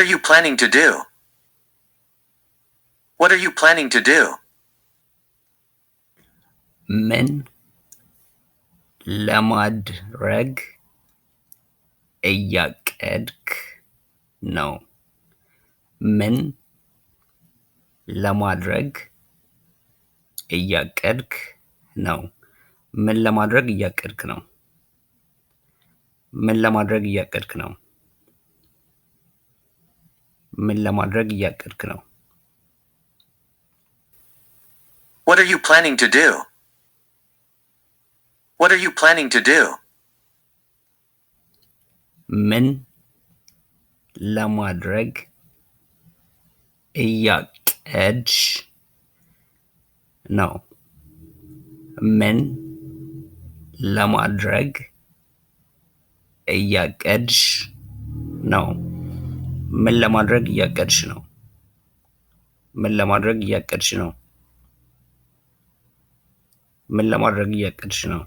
What are you planning to do? What are you planning to do? ምን ለማድረግ እያቀድክ ነው? ምን ለማድረግ እያቀድክ ነው? ምን ለማድረግ እያቀድክ ነው? ምን ለማድረግ እያቀድክ ነው? ምን ለማድረግ እያቀድክ ነው? What are you planning to do? What are you planning to do? ምን ለማድረግ እያቀድሽ ነው? ምን ለማድረግ እያቀድሽ ነው? ምን ለማድረግ እያቀድሽ ነው? ምን ለማድረግ እያቀድሽ ነው? ምን ለማድረግ እያቀድሽ ነው?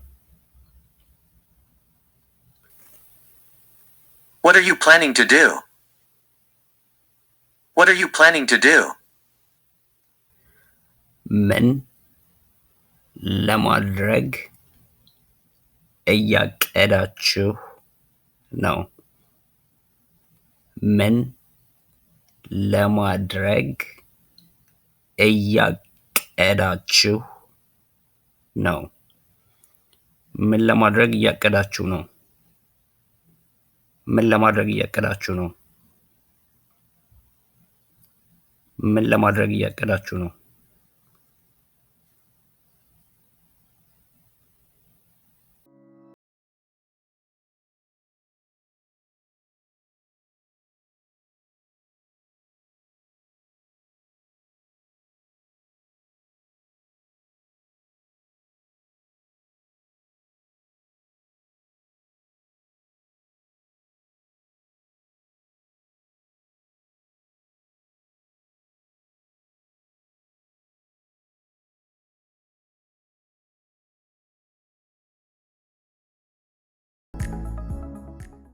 What are you planning to do? What are you planning to do? ምን ለማድረግ እያቀዳችሁ ነው? ምን ለማድረግ እያቀዳችሁ ነው? ምን ለማድረግ እያቀዳችሁ ነው? ምን ለማድረግ እያቀዳችሁ ነው? ምን ለማድረግ እያቀዳችሁ ነው?